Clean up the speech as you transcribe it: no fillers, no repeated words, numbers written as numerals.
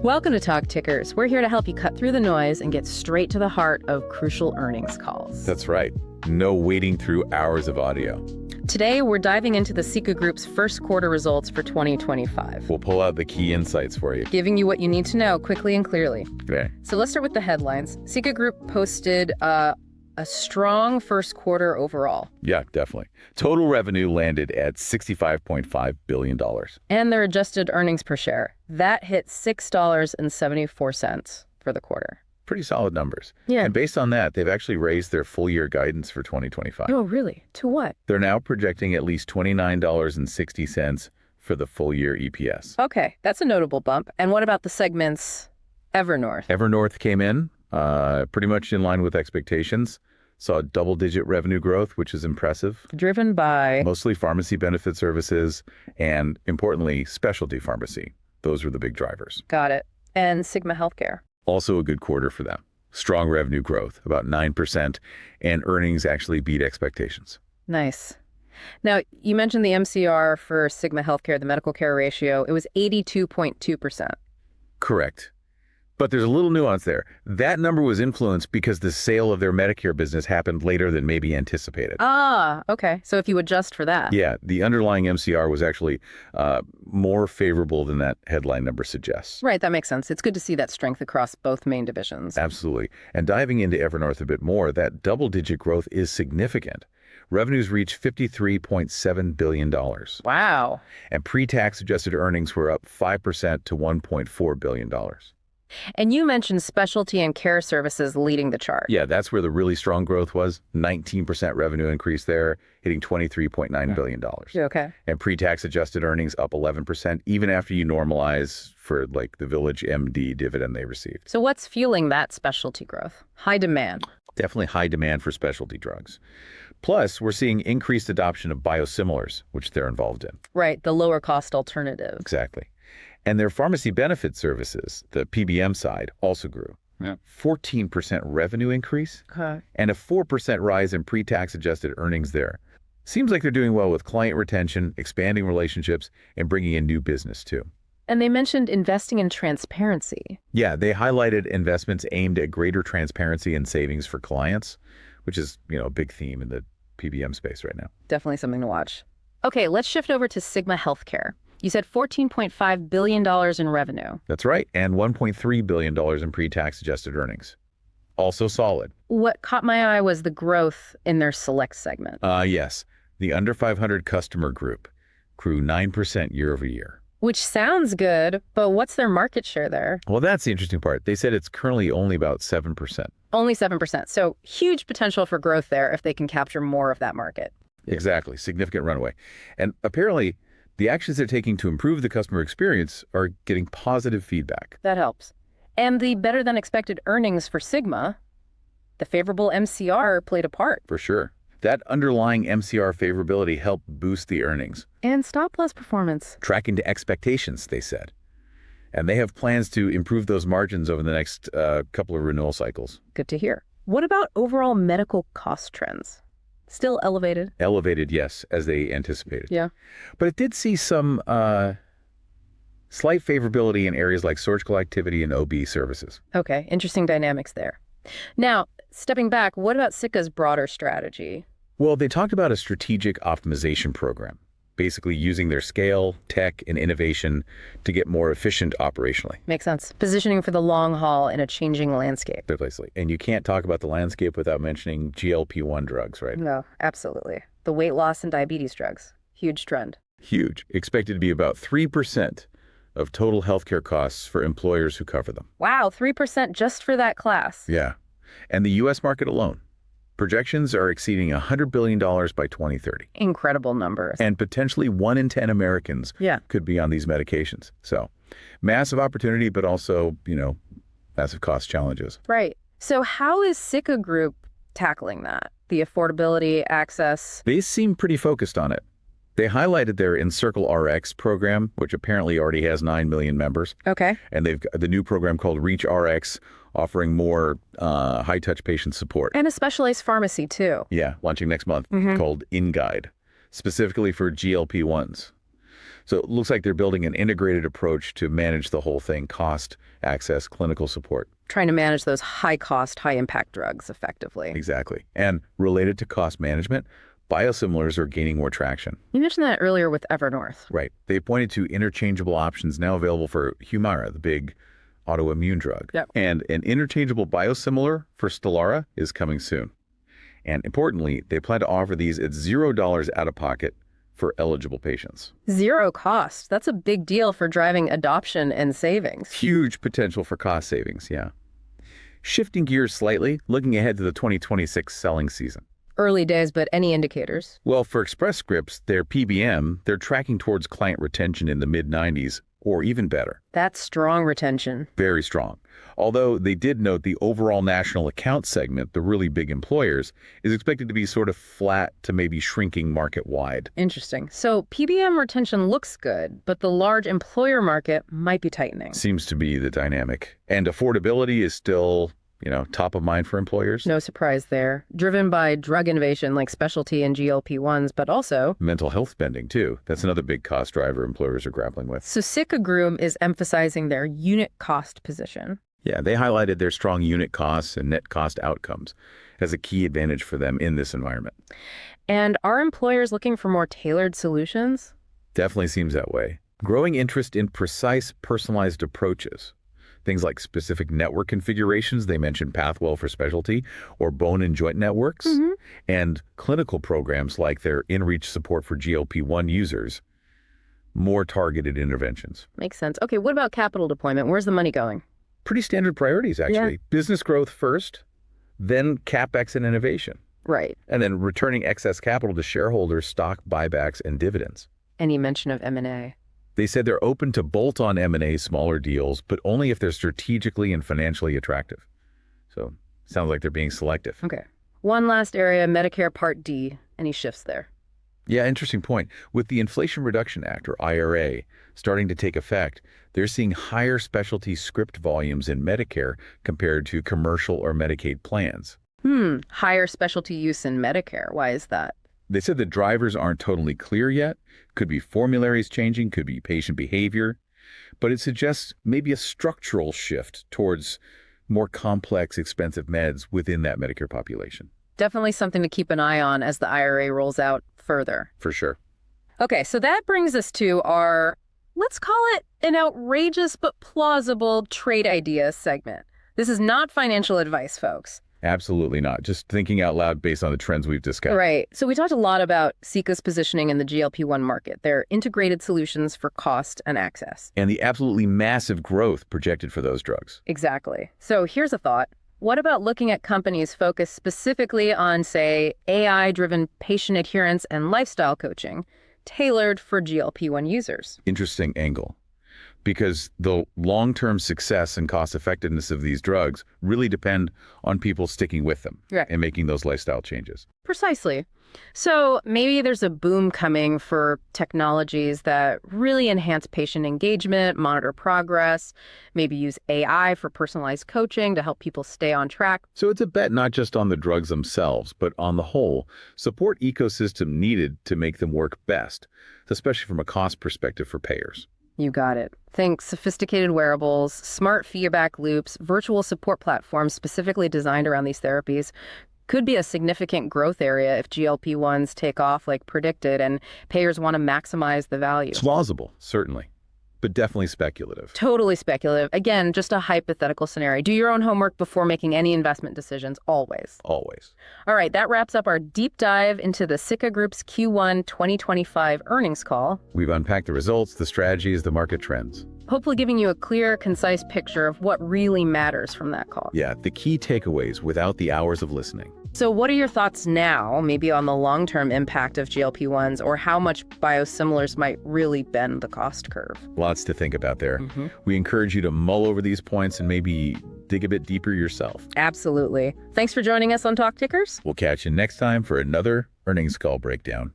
Welcome to Talk Tickers. We're here to help you cut through the noise and get straight to the heart of crucial earnings calls. That's right. No wading through hours of audio. Today, we're diving into the Cigna Group's first quarter results for 2025. We'll pull out the key insights for you. Giving you what you need to know quickly and clearly. Okay. So let's start with the headlines. Cigna Group posted a strong first quarter overall. Yeah, definitely. Total revenue landed at $65.5 billion. And their adjusted earnings per share, that hit $6.74 for the quarter. Pretty solid numbers. Yeah. And based on that, they've actually raised their full-year guidance for 2025. Oh, really? To what? They're now projecting at least $29.60 for the full-year EPS. Okay, that's a notable bump. And what about the segments Evernorth? Evernorth came in pretty much in line with expectations. Saw double-digit revenue growth, which is impressive. Driven by? Mostly pharmacy benefit services and, importantly, specialty pharmacy. Those were the big drivers. Got it. And Cigna Healthcare? Also a good quarter for them. Strong revenue growth, about 9%, and earnings actually beat expectations. Nice. Now, you mentioned the MCR for Cigna Healthcare, the medical care ratio. It was 82.2%. Correct. But there's a little nuance there. That number was influenced because the sale of their Medicare business happened later than maybe anticipated. Ah, okay. So if you adjust for that. Yeah, the underlying MCR was actually more favorable than that headline number suggests. Right, that makes sense. It's good to see that strength across both main divisions. Absolutely. And diving into Evernorth a bit more, that double-digit growth is significant. Revenues reached $53.7 billion. Wow. And pre-tax adjusted earnings were up 5% to $1.4 billion. And you mentioned specialty and care services leading the chart. Yeah, that's where the really strong growth was. 19% revenue increase there, hitting $23.9 billion. Okay. And pre-tax adjusted earnings up 11%, even after you normalize for like the Village MD dividend they received. So what's fueling that specialty growth? High demand. Definitely high demand for specialty drugs. Plus, we're seeing increased adoption of biosimilars, which they're involved in. Right, the lower cost alternative. Exactly. And their pharmacy benefit services, the PBM side, also grew. Yeah. 14% revenue increase and a 4% rise in pre-tax adjusted earnings there. Seems like they're doing well with client retention, expanding relationships, and bringing in new business too. And they mentioned investing in transparency. Yeah, they highlighted investments aimed at greater transparency and savings for clients, which is, a big theme in the PBM space right now. Definitely something to watch. Okay, let's shift over to Cigna Healthcare. You said $14.5 billion in revenue. That's right, and $1.3 billion in pre-tax adjusted earnings. Also solid. What caught my eye was the growth in their select segment. Yes, the under 500 customer group grew 9% year over year. Which sounds good, but what's their market share there? Well, that's the interesting part. They said it's currently only about 7%. Only 7%. So huge potential for growth there if they can capture more of that market. Exactly. Significant runway. And apparently, the actions they're taking to improve the customer experience are getting positive feedback. That helps. And the better than expected earnings for Cigna, the favorable MCR played a part. For sure. That underlying MCR favorability helped boost the earnings. And stop-loss performance. Tracking to expectations, they said. And they have plans to improve those margins over the next couple of renewal cycles. Good to hear. What about overall medical cost trends? Still elevated? Elevated, yes, as they anticipated. Yeah. But it did see some slight favorability in areas like surgical activity and OB services. Okay, interesting dynamics there. Now, stepping back, what about Cigna's broader strategy? Well, they talked about a strategic optimization program, basically using their scale, tech, and innovation to get more efficient operationally. Makes sense. Positioning for the long haul in a changing landscape. Precisely. And you can't talk about the landscape without mentioning GLP-1 drugs, right? No, absolutely. The weight loss and diabetes drugs. Huge trend. Huge. Expected to be about 3% of total healthcare costs for employers who cover them. Wow, 3% just for that class. Yeah. And the U.S. market alone. Projections are exceeding $100 billion by 2030. Incredible numbers. And potentially 1 in 10 Americans could be on these medications. So massive opportunity, but also, massive cost challenges. Right. So how is Cigna Group tackling that? The affordability, access? They seem pretty focused on it. They highlighted their Encircle RX program, which apparently already has 9 million members. Okay. And they've got the new program called Reach RX, offering more high-touch patient support. And a specialized pharmacy, too. Yeah, launching next month, called InGuide, specifically for GLP-1s. So it looks like they're building an integrated approach to manage the whole thing: cost, access, clinical support. Trying to manage those high-cost, high-impact drugs effectively. Exactly. And related to cost management, biosimilars are gaining more traction. You mentioned that earlier with Evernorth. Right. They pointed to interchangeable options now available for Humira, the big autoimmune drug. Yep. And an interchangeable biosimilar for Stelara is coming soon. And importantly, they plan to offer these at $0 out of pocket for eligible patients. Zero cost. That's a big deal for driving adoption and savings. Huge potential for cost savings, yeah. Shifting gears slightly, looking ahead to the 2026 selling season. Early days, but any indicators? Well, for Express Scripts, their PBM, they're tracking towards client retention in the mid-90s or even better. That's strong retention. Very strong. Although they did note the overall national account segment, the really big employers, is expected to be sort of flat to maybe shrinking market-wide. Interesting. So PBM retention looks good, but the large employer market might be tightening. Seems to be the dynamic. And affordability is still, top of mind for employers. No surprise there. Driven by drug innovation like specialty and GLP-1s, but also mental health spending, too. That's another big cost driver employers are grappling with. So Cigna Group is emphasizing their unit cost position. Yeah, they highlighted their strong unit costs and net cost outcomes as a key advantage for them in this environment. And are employers looking for more tailored solutions? Definitely seems that way. Growing interest in precise, personalized approaches. Things like specific network configurations, they mentioned Pathwell for specialty, or bone and joint networks, and clinical programs like their InReach support for GLP-1 users. More targeted interventions. Makes sense. Okay, what about capital deployment? Where's the money going? Pretty standard priorities, actually. Yeah. Business growth first, then CapEx and innovation. Right. And then returning excess capital to shareholders, stock buybacks, and dividends. Any mention of M&A? They said they're open to bolt-on M&A smaller deals, but only if they're strategically and financially attractive. So sounds like they're being selective. Okay. One last area, Medicare Part D. Any shifts there? Yeah, interesting point. With the Inflation Reduction Act, or IRA, starting to take effect, they're seeing higher specialty script volumes in Medicare compared to commercial or Medicaid plans. Higher specialty use in Medicare. Why is that? They said the drivers aren't totally clear yet. Could be formularies changing, could be patient behavior, but it suggests maybe a structural shift towards more complex, expensive meds within that Medicare population. Definitely something to keep an eye on as the IRA rolls out further. For sure. Okay, so that brings us to our, let's call it an outrageous but plausible trade idea segment. This is not financial advice, folks. Absolutely not. Just thinking out loud based on the trends we've discussed. Right. So we talked a lot about Cigna's positioning in the GLP-1 market. They're integrated solutions for cost and access. And the absolutely massive growth projected for those drugs. Exactly. So here's a thought. What about looking at companies focused specifically on, say, AI-driven patient adherence and lifestyle coaching, tailored for GLP-1 users? Interesting angle. Because the long-term success and cost-effectiveness of these drugs really depend on people sticking with them and making those lifestyle changes. Precisely. So maybe there's a boom coming for technologies that really enhance patient engagement, monitor progress, maybe use AI for personalized coaching to help people stay on track. So it's a bet not just on the drugs themselves, but on the whole support ecosystem needed to make them work best, especially from a cost perspective for payers. You got it. Think sophisticated wearables, smart feedback loops, virtual support platforms specifically designed around these therapies could be a significant growth area if GLP-1s take off like predicted and payers want to maximize the value. It's plausible, certainly, but definitely speculative. Totally speculative. Again, just a hypothetical scenario. Do your own homework before making any investment decisions, always. Always. All right, that wraps up our deep dive into the Cigna Group's Q1 2025 earnings call. We've unpacked the results, the strategies, the market trends. Hopefully giving you a clear, concise picture of what really matters from that call. Yeah, the key takeaways without the hours of listening. So what are your thoughts now, maybe on the long-term impact of GLP-1s or how much biosimilars might really bend the cost curve? Lots to think about there. We encourage you to mull over these points and maybe dig a bit deeper yourself. Absolutely. Thanks for joining us on Talk Tickers. We'll catch you next time for another earnings call breakdown.